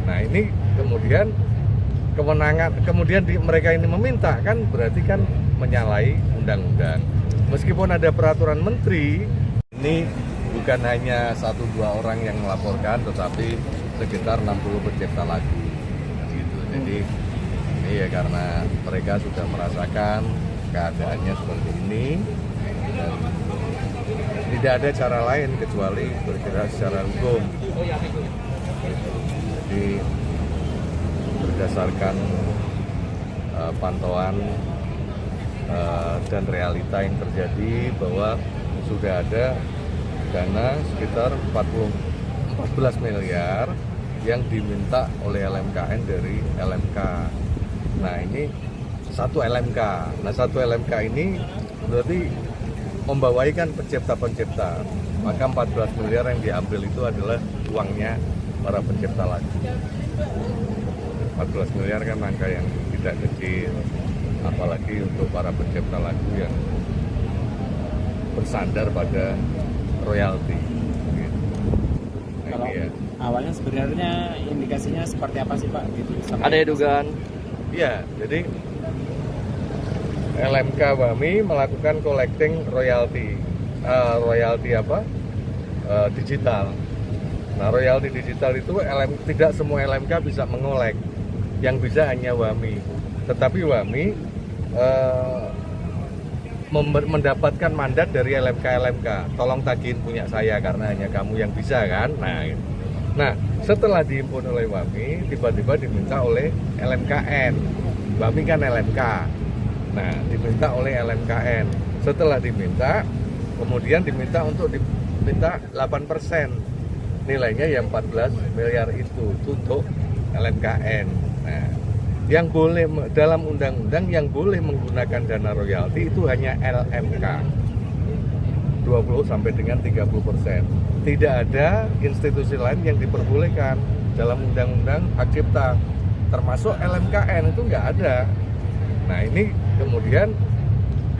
Nah ini kemudian kewenangan, kemudian mereka ini meminta, kan berarti kan menyalahi undang-undang. Meskipun ada peraturan menteri, ini bukan hanya 1-2 orang yang melaporkan, tetapi sekitar 60 pencipta lagu. Gitu. Jadi ini ya karena mereka sudah merasakan keadaannya seperti ini, dan tidak ada cara lain kecuali bergerak secara hukum. Jadi berdasarkan pantauan dan realita yang terjadi bahwa sudah ada dana sekitar 14 miliar yang diminta oleh LMKN dari LMK. Nah ini satu LMK. Nah satu LMK ini berarti membawai kan pencipta-pencipta. Maka 14 miliar yang diambil itu adalah uangnya para pencipta lagu. 14 miliar kan angka yang tidak kecil, apalagi untuk para pencipta lagu yang bersandar pada royalti. Nah, kalau ini ya. Awalnya sebenarnya indikasinya seperti apa sih Pak? Gitu, Ada dugaan? Ya, jadi LMK Wami melakukan collecting royalti, digital. Nah, royalti digital itu tidak semua LMK bisa mengolek, yang bisa hanya Wami. Tetapi Wami mendapatkan mandat dari LMK. Tolong tagihin punya saya karena hanya kamu yang bisa kan. Nah, setelah dihimpun oleh Wami, tiba-tiba diminta oleh LMKN. Wami kan LMK. Nah, diminta oleh LMKN. Setelah diminta, kemudian diminta untuk diminta 8%. Nilainya yang 14 miliar itu untuk LMKN. Nah, yang boleh dalam undang-undang yang boleh menggunakan dana royalti itu hanya LMK. 20 sampai dengan 30%. Tidak ada institusi lain yang diperbolehkan dalam undang-undang hak cipta, termasuk LMKN itu nggak ada. Nah ini kemudian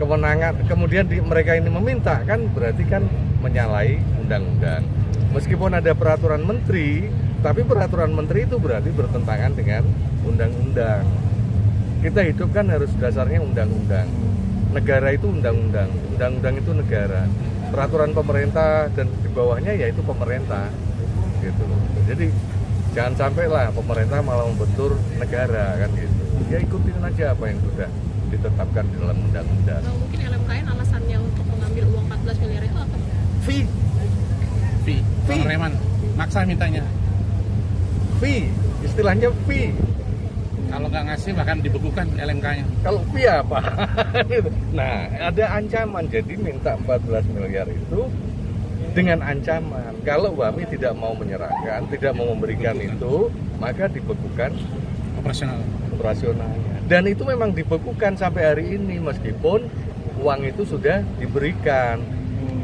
kewenangan, kemudian mereka ini meminta, kan berarti kan menyalahi undang-undang. Meskipun ada peraturan menteri, tapi peraturan menteri itu berarti bertentangan dengan undang-undang. Kita hidup kan harus dasarnya undang-undang. Negara itu undang-undang, undang-undang itu negara. Peraturan pemerintah dan di bawahnya yaitu pemerintah, gitu. Jadi jangan sampai lah pemerintah malah membentur negara kan gitu. Ya ikutin aja apa yang sudah ditetapkan di dalam undang-undang. Nah, mungkin LMKN alasannya untuk mengambil uang 14 miliar itu apa? Fee. Preman maksa mintanya. Fee, istilahnya fee. Kalau nggak ngasih bahkan dibekukan LMK-nya. Kalau fee apa? Nah, ada ancaman. Jadi minta 14 miliar itu dengan ancaman. Kalau Wami tidak mau menyerahkan, tidak mau memberikan itu, maka dibekukan operasionalnya. Dan itu memang dibekukan sampai hari ini meskipun uang itu sudah diberikan.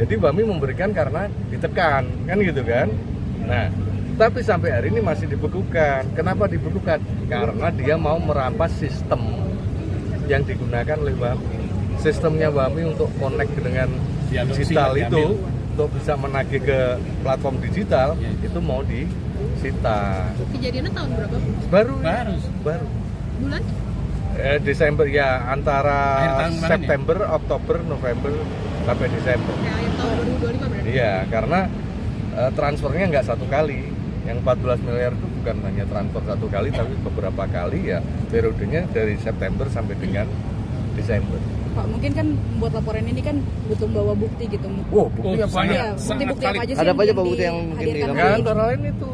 Jadi Wami memberikan karena ditekan, kan gitu kan? Nah, tapi sampai hari ini masih dibekukan. Kenapa dibekukan? Karena dia mau merampas sistem yang digunakan oleh Wami. Sistemnya Wami untuk connect dengan digital itu, untuk bisa menagih ke platform digital, itu mau disita. Kejadiannya tahun berapa? Baru. Bulan? Desember ya, antara September, ya? Oktober, November sampai Desember. Ya, akhir tahun 2025 berarti. Iya, karena transfernya nggak satu kali. Yang 14 miliar itu bukan hanya transfer satu kali, tapi beberapa kali ya, periodenya dari September sampai dengan Desember. Pak, mungkin kan buat laporan ini kan butuh bawa bukti gitu. Bukti apa Iya, ya? bukti-bukti apa aja sih? Ada apa aja Pak bukti yang mungkin dihadirkan Ya, hari ini? antara lain itu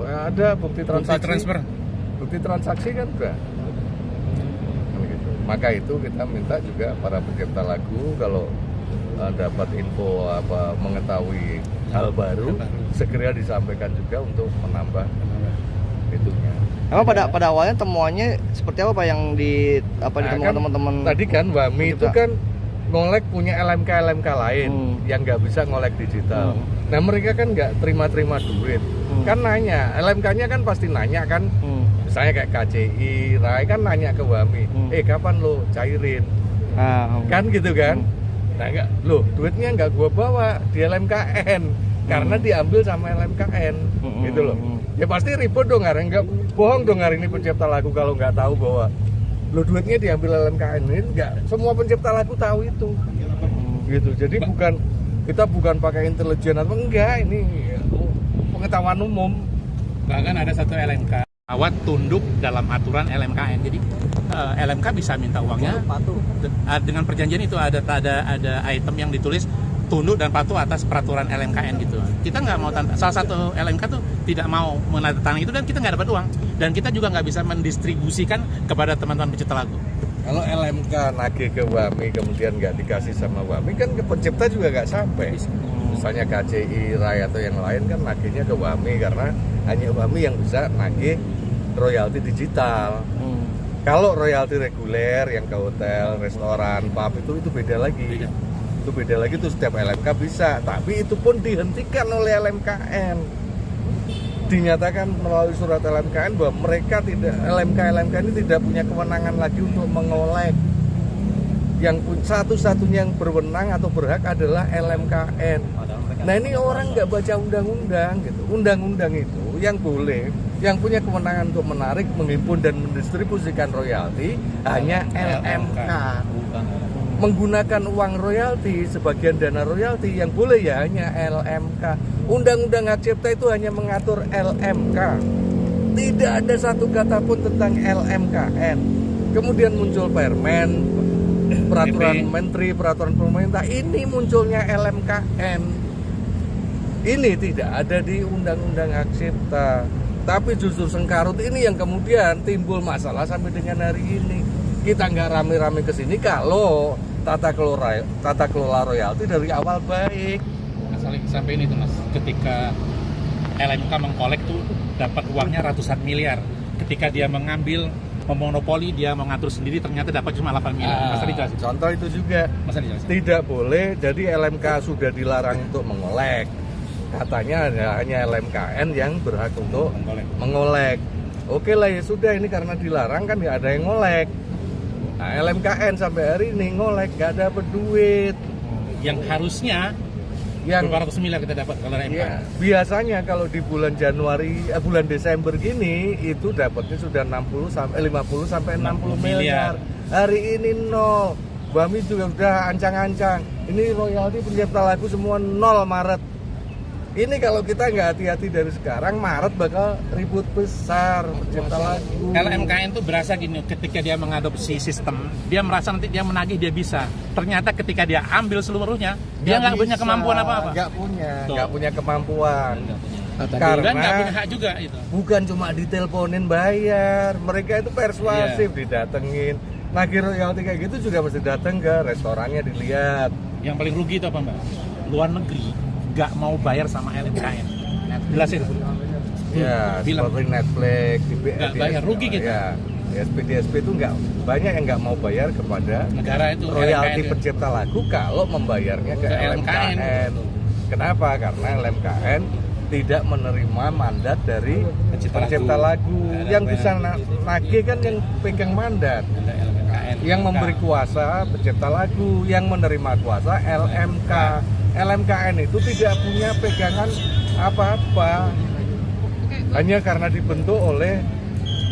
ada bukti transaksi. transfer. Bukti transaksi kan enggak. Gitu. Maka itu kita minta juga para pencipta lagu kalau dapat info apa mengetahui hal baru segera disampaikan juga untuk menambah itunya. Emang pada awalnya temuannya seperti apa Pak yang ditemukan kan, teman-teman? Tadi kan Wami itu kan ngolek punya LMK lain yang nggak bisa ngolek digital. Nah mereka kan nggak terima duit. Kan nanya, LMK-nya kan pasti nanya kan. Misalnya kayak KCI, RAI kan nanya ke Wami, kapan lo cairin? Kan gitu kan? Nah duitnya nggak gua bawa di LMKN karena diambil sama LMKN, gitu loh. Ya pasti ribut dong, enggak bohong dong hari ini pencipta lagu kalau nggak tahu bahwa lo duitnya diambil LMKN. Ini enggak, semua pencipta lagu tahu itu. Gitu. Jadi kita bukan pakai intelijen atau enggak, ini pengetahuan umum. Bahkan ada satu LMK awat tunduk dalam aturan LMKN. Jadi LMK bisa minta uangnya dengan perjanjian itu ada item yang ditulis tunduk dan patuh atas peraturan LMKN gitu. Kita nggak mau salah satu LMK tuh tidak mau menandatangani itu dan kita nggak dapat uang dan kita juga nggak bisa mendistribusikan kepada teman-teman pencipta lagu. Kalau LMK nagih ke WAMI kemudian nggak dikasih sama WAMI kan ke pencipta juga nggak sampai. Misalnya KCI, RAI atau yang lain kan nagihnya ke WAMI karena hanya WAMI yang bisa nagih royalti digital. Kalau royalti reguler yang ke hotel, restoran, pub itu beda lagi. Itu beda lagi tuh setiap LMK bisa, tapi itu pun dihentikan oleh LMKN. Dinyatakan melalui surat LMKN bahwa mereka LMK ini tidak punya kewenangan lagi untuk mengolek. Yang satu-satunya yang berwenang atau berhak adalah LMKN. Nah ini orang nggak baca undang-undang gitu. Undang-undang itu yang boleh, yang punya kewenangan untuk menarik, menghimpun dan mendistribusikan royalti hanya LMK. Menggunakan uang royalti, sebagian dana royalti yang boleh ya hanya LMK. Undang-undang hak cipta itu hanya mengatur LMK. Tidak ada satu kata pun tentang LMKN. Kemudian muncul permen, peraturan menteri, peraturan pemerintah, ini munculnya LMKN. Ini tidak ada di undang-undang hak cipta. Tapi justru sengkarut ini yang kemudian timbul masalah sampai dengan hari ini. Kita nggak rame-rame ke sini kalau tata kelola royalti dari awal baik. Sampai ini tuh mas, ketika LMK mengkolek tuh dapat uangnya ratusan miliar. Ketika dia mengambil memonopoli, dia mengatur sendiri, ternyata dapat cuma 8 miliar. Mas dijelasin. Contoh itu juga tidak boleh. Jadi LMK sudah dilarang untuk mengolek. Katanya hanya LMKN yang berhak untuk mengolek. Oke lah ya sudah, ini karena dilarang kan nggak ada yang ngolek. Nah, LMKN sampai hari ini ngolek nggak dapat duit. Yang harusnya berapa ratus miliar kita dapat kalau LMK. Ya, biasanya kalau di bulan bulan Desember gini itu dapatnya sudah 50 sampai 60 miliar. Hari ini nol. WAMI juga udah ancang-ancang. Ini royalti pencipta lagu semua nol Maret. Ini kalau kita nggak hati-hati dari sekarang, Maret bakal ribut besar pencipta lagu. LMKN tuh berasa gini, ketika dia mengadopsi sistem, dia merasa nanti dia menagih, dia bisa. Ternyata ketika dia ambil seluruhnya, dia nggak punya kemampuan apa-apa. Nggak punya kemampuan. Karena nggak punya hak juga itu. Bukan cuma diteleponin bayar, mereka itu persuasif, didatengin. Nagih royalti kayak gitu juga mesti dateng ke restorannya dilihat. Yang paling rugi itu apa mbak? Luar negeri nggak mau bayar sama LMKN. Jelasin. Ya, seperti Netflix, nggak bayar, rugi gitu. Ya, DSP itu nggak banyak yang nggak mau bayar kepada negara itu royalti LMKN, pencipta lagu kalau membayarnya ke LMKN. Kenapa? Karena LMKN tidak menerima mandat dari pencipta lagu. Yang bisa nagih kan yang pegang mandat. Yang memberi kuasa pencipta lagu, yang menerima kuasa LMK. LMKN itu tidak punya pegangan apa-apa. Hanya karena dibentuk oleh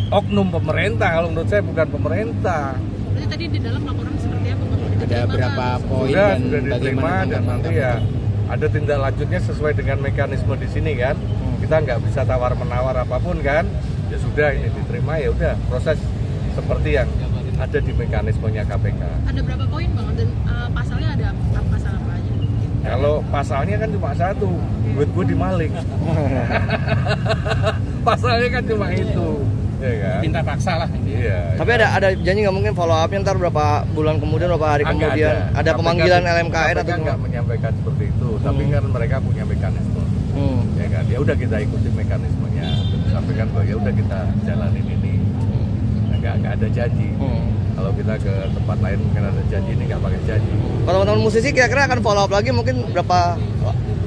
oknum pemerintah. Kalau menurut saya bukan pemerintah. Berarti tadi di dalam laporan seperti apa Bang? Ada berapa poin sudah dan diterima dan nanti ya ada tindak lanjutnya sesuai dengan mekanisme di sini kan. Kita nggak bisa tawar-menawar apapun kan. Ya sudah ini diterima, ya udah proses seperti yang ada di mekanismenya KPK. Ada berapa poin Bang? Dan pasalnya ada pasal apa aja? Kalau pasalnya kan cuma satu, duit gue dimaling. Pasalnya kan cuma itu, ya kan? Tindak paksa lah. Iya. Tapi ada janji nggak mungkin follow up-nya ntar berapa bulan kemudian, berapa hari kemudian ada pemanggilan LMKN atau nggak menyampaikan seperti itu, tapi kan mereka punya mekanisme. Ya kan, ya udah kita ikuti mekanismenya, sampaikan bahwa ya udah kita jalanin ini. Nggak ada janji. Kalau kita ke tempat lain mungkin ada janji, ini nggak pakai janji. Kalau teman-teman musisi kira-kira akan follow up lagi mungkin berapa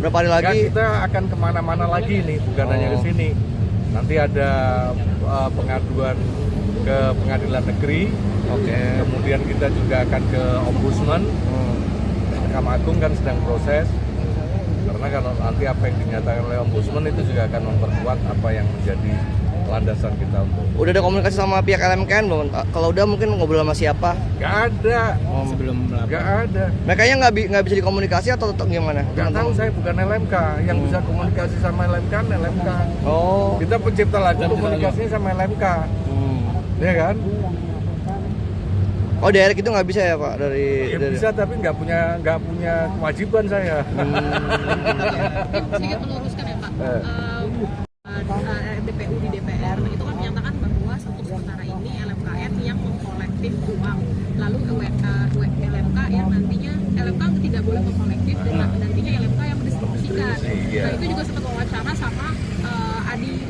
hari lagi? Kan kita akan kemana-mana lagi nih, bukan hanya ke sini. Nanti ada pengaduan ke pengadilan negeri. Kemudian kita juga akan ke ombudsman. Mahkamah Agung kan sedang proses. Karena kalau nanti apa yang dinyatakan oleh Ombudsman itu juga akan memperkuat apa yang menjadi landasan kita untuk. Udah ada komunikasi sama pihak LMKN belum? Kalau udah mungkin ngobrol sama siapa? Gak ada, Sebelum melapor. gak ada. Mereka nggak bisa dikomunikasi atau tetap gimana? Gak tahu, saya bukan LMK, yang bisa komunikasi sama LMK kan LMK. Oh. Kita pencipta lagu komunikasinya sama LMK, ya kan? Oh, direct itu nggak bisa ya Pak dari. Ya bisa, tapi nggak punya kewajiban saya. Sedikit meluruskan ya Pak. DPU di DPR itu kan menyatakan bahwa untuk sementara ini LMKN yang mengkolektif uang, lalu LMK yang nantinya LMK tidak boleh mengkolektif dan nantinya LMK yang mendistribusikan. Iya. Nah itu juga sempat wawancara sama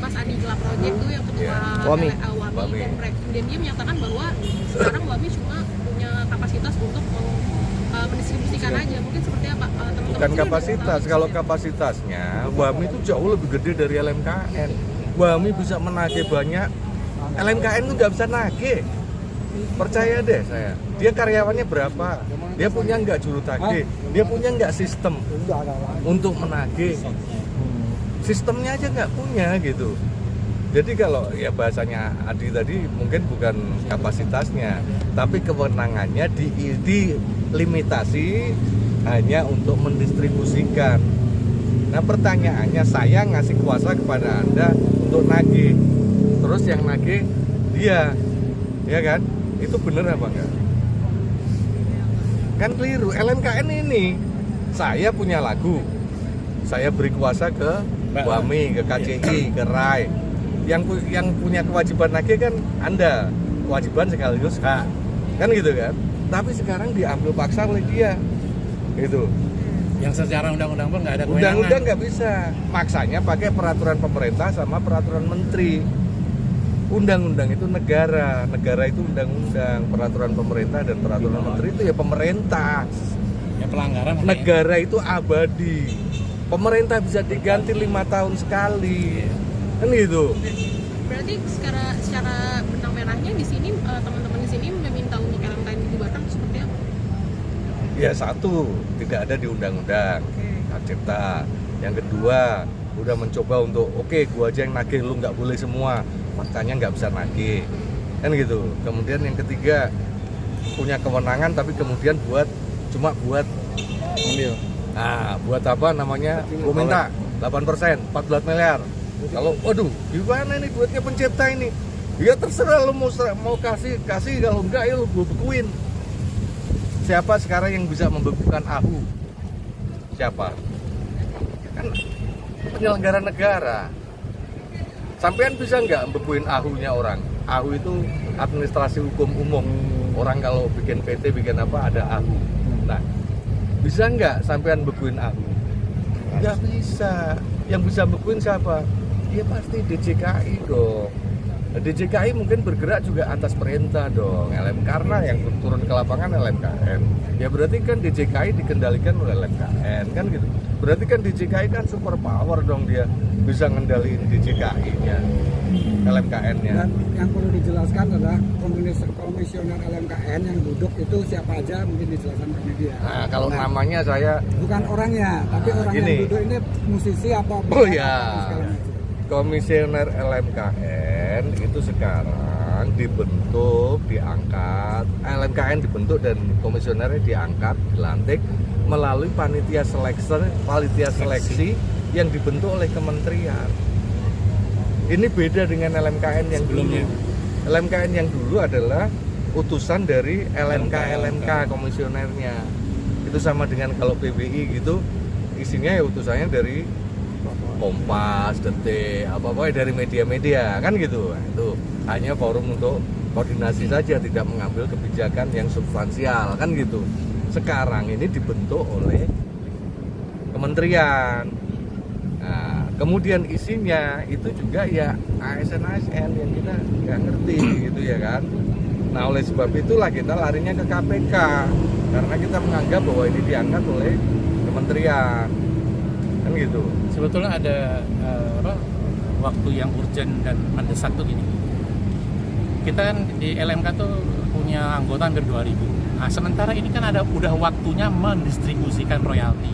Mas Adi Gelap Project tuh yang ketua Wami. Wami. Dan dia menyatakan bahwa sekarang Wami cuma punya kapasitas untuk mendistribusikan aja. Mungkin seperti apa teman-teman? Bukan sini kapasitas, bisa kalau tahu kapasitasnya WAMI itu jauh lebih gede dari LMKN. WAMI bisa menagih banyak, LMKN itu nggak bisa nagih. Percaya deh saya, dia karyawannya berapa, dia punya nggak juru tagih, dia punya nggak sistem untuk menagih, sistemnya aja nggak punya gitu. Jadi kalau ya bahasanya Adi tadi mungkin bukan kapasitasnya, tapi kewenangannya dilimitasi hanya untuk mendistribusikan. Nah pertanyaannya, saya ngasih kuasa kepada Anda untuk nagih, terus yang nagih dia, ya kan? Itu bener apa enggak? Kan keliru. LMKN ini, saya punya lagu, saya beri kuasa ke WAMI, ke KCI, ke RAI. Yang punya kewajiban nagih kan Anda, kewajiban sekaligus hak, kan gitu kan? Tapi sekarang diambil paksa oleh dia, gitu. Yang secara undang-undang pun nggak ada kewenangan. Undang-undang nggak bisa, maksanya pakai peraturan pemerintah sama peraturan menteri. Undang-undang itu negara itu undang-undang, peraturan pemerintah dan peraturan menteri itu ya pemerintah. Ya pelanggaran. Negara itu abadi, pemerintah bisa diganti 5 tahun sekali, kan gitu. Berarti secara benang merahnya di sini teman-teman di sini meminta untuk LMKN dibubarkan seperti apa? Ya satu, tidak ada di undang-undang hak cipta. Yang kedua, udah mencoba untuk gua aja yang nagih, lu nggak boleh semua. Faktanya nggak bisa nagih, kan gitu. Kemudian yang ketiga, punya kewenangan tapi kemudian cuma buat Ambil. nah buat apa namanya, gua minta 8%, 14 miliar. Kalau waduh gimana ini duitnya pencipta ini, ya terserah lu mau kasih, kalau enggak ya lu gua bekuin. Siapa sekarang yang bisa membekukan AHU? Siapa? Kan penyelenggara negara. Sampean bisa nggak membekuin AHU-nya orang? AHU itu administrasi hukum umum. Orang kalau bikin PT, bikin apa, ada AHU. Nah, bisa nggak sampean bekuin AHU? Nggak bisa. Yang bisa bekuin siapa? Ya pasti DJKI dong. Nah, DJKI mungkin bergerak juga atas perintah dong karena yang turun ke lapangan LMKN. Ya berarti kan DJKI dikendalikan oleh LMKN, kan gitu. Berarti kan DJKI kan super power dong, dia bisa ngendaliin DJKI-nya, LMKN-nya. Dan yang perlu dijelaskan adalah komisioner LMKN yang duduk itu siapa aja, mungkin dijelaskan ke media. Nah, kalau namanya saya bukan orangnya, tapi orang gini. yang duduk ini musisi apa? Oh ya, komisioner LMKN itu sekarang dibentuk, diangkat, LMKN dibentuk dan komisionernya diangkat, dilantik melalui panitia seleksi yang dibentuk oleh kementerian. Ini beda dengan LMKN yang sebelumnya. LMKN yang dulu adalah utusan dari LMK komisionernya. Itu sama dengan kalau PBI gitu, isinya ya utusannya dari Kompas, Detik, apa-apa dari media-media, kan gitu. Nah, itu hanya forum untuk koordinasi saja, tidak mengambil kebijakan yang substansial, kan gitu. Sekarang ini dibentuk oleh kementerian. Nah, kemudian isinya itu juga ya ASN yang kita nggak ngerti gitu ya kan. Nah oleh sebab itulah kita larinya ke KPK karena kita menganggap bahwa ini diangkat oleh kementerian, kan gitu. Sebetulnya ada waktu yang urgent dan mendesak tuh gini. Kita kan di LMK tuh punya anggota hampir 2000. Nah, sementara ini kan udah waktunya mendistribusikan royalti.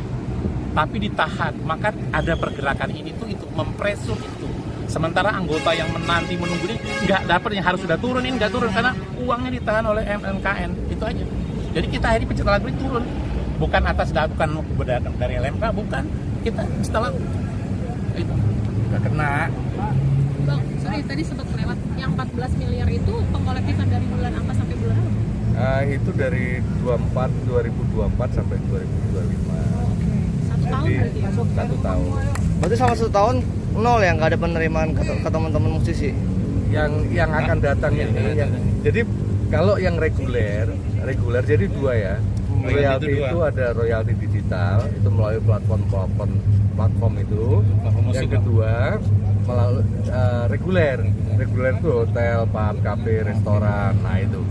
tapi ditahan. Maka ada pergerakan ini tuh itu mempresur itu. Sementara anggota yang menanti menunggu ini nggak dapat, yang harus sudah turun ini nggak turun karena uangnya ditahan oleh LMKN. Itu aja. Jadi kita hari pecinta lagu ini turun, bukan atas bukan dari LMK, bukan, kita setelah itu nggak kena. Bang, sorry tadi sempat kelewat, yang 14 miliar itu pengkolektifan dari bulan apa sampai bulan apa? Itu dari 2024 sampai 2025. Satu tahun Jadi berarti ya? 1 tahun. Berarti selama 1 tahun nol ya, nggak ada penerimaan ke teman-teman musisi. Yang akan datang ini, jadi kalau yang reguler jadi 2 ya. Royalti itu ada royalti digital, itu melalui platform itu. Yang kedua melalui reguler itu hotel, pub, kafe, restoran. Nah itu.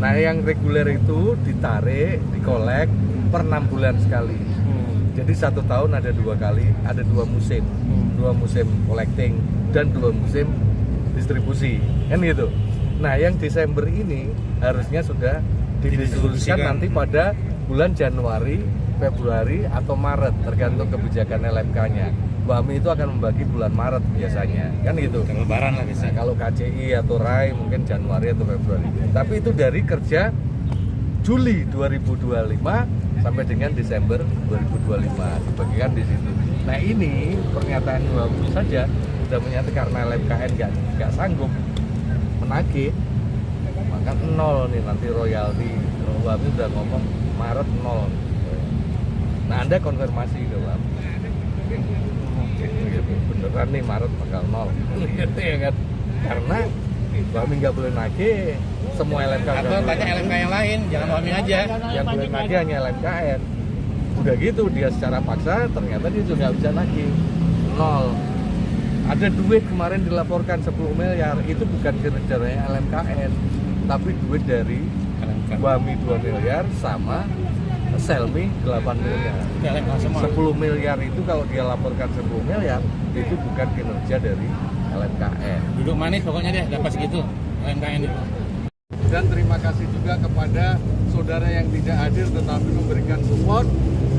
Nah yang reguler itu ditarik, dikolek per 6 bulan sekali. Jadi 1 tahun ada 2 kali, ada 2 musim, 2 musim collecting dan 2 musim distribusi, kan gitu. Nah yang Desember ini harusnya sudah didistribusikan nanti pada bulan Januari, Februari atau Maret, tergantung kebijakan LMK-nya. Bami itu akan membagi bulan Maret biasanya, kan gitu. Lebaran lah Nah, kalau KCI atau RAI mungkin Januari atau Februari. Tapi itu dari kerja Juli 2025 sampai dengan Desember 2025 dibagikan di situ. Nah ini pernyataan Bami saja sudah menyatakan karena LMKN nggak sanggup menagih, maka 0 nih nanti royalti. Bami sudah ngomong Maret 0. Nah Anda konfirmasi ke Bami. Beneran nih Maret bakal 0 gitu ya kan, karena Bami nggak boleh nagih, semua LMK atau tanya LMK yang lain, jangan Bami aja yang boleh nagih hanya LMKN. Udah gitu dia secara paksa ternyata dia juga nggak bisa nagih, 0. Ada duit kemarin dilaporkan 10 miliar, itu bukan kinerjanya LMKN tapi duit dari Bami 2 miliar sama Selmi 8 miliar. 10 miliar itu kalau dia laporkan 10 miliar itu bukan kinerja dari LMKN. Duduk manis pokoknya deh, dapat segitu LMKN itu. Dan terima kasih juga kepada saudara yang tidak hadir tetapi memberikan support,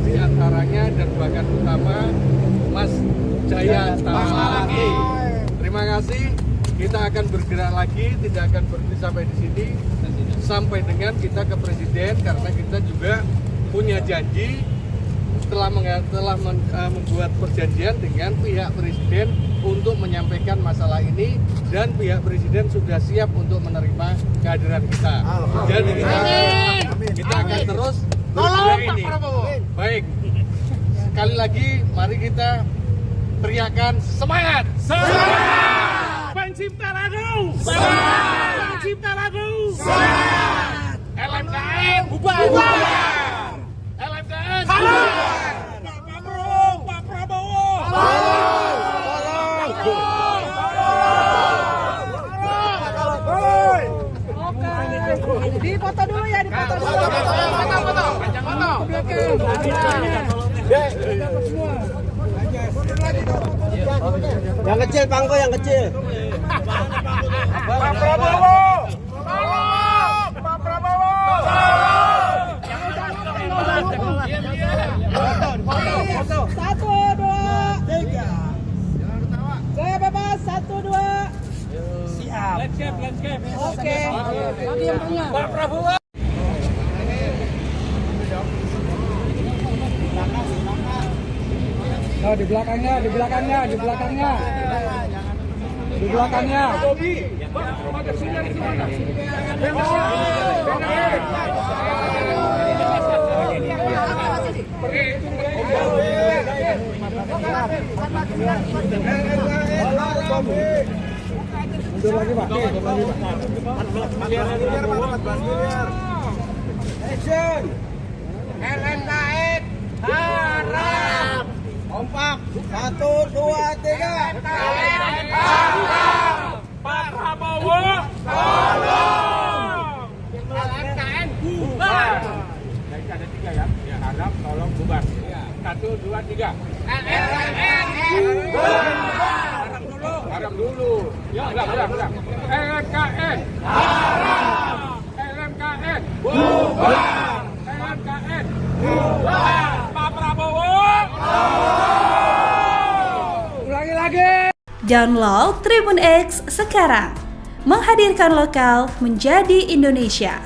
di antaranya dan bahkan utama Mas Jaya Tamalaki. Terima kasih. Kita akan bergerak lagi, tidak akan berhenti sampai di sini, sampai dengan kita ke Presiden, karena kita juga punya janji telah membuat perjanjian dengan pihak Presiden untuk menyampaikan masalah ini, dan pihak Presiden sudah siap untuk menerima kehadiran kita. Jadi kita akan terus bergerak ini. Baik, sekali lagi mari kita teriakan semangat. Pencipta lagu. Pencipta lagu. LMKN bubar. LMKN bubar. Pak Prabowo. Oke. Dipoto dulu ya, dipoto dulu. Foto. Yang kecil pangko, yang kecil. Pak Prabowo. Pak Prabowo. Foto. 1, 2, 3. Saya bebas 1, 2. Siap. Landscape. Oke. Pak Prabowo. Oh, di belakangnya. Mundur lagi, Pak. Action. LMKN haram. Kompak. 1, 2, 3. Pak Prabowo. Tolong. LMKN bubar. Ada 3 ya. Ya, harap tolong bubar. 1, 2, 3. LMKN bubar. Haram dulu. Ya, udah. LMKN haram. LMKN bubar. LMKN bubar. Pak Prabowo. Download Tribun X sekarang. Menghadirkan lokal menjadi Indonesia.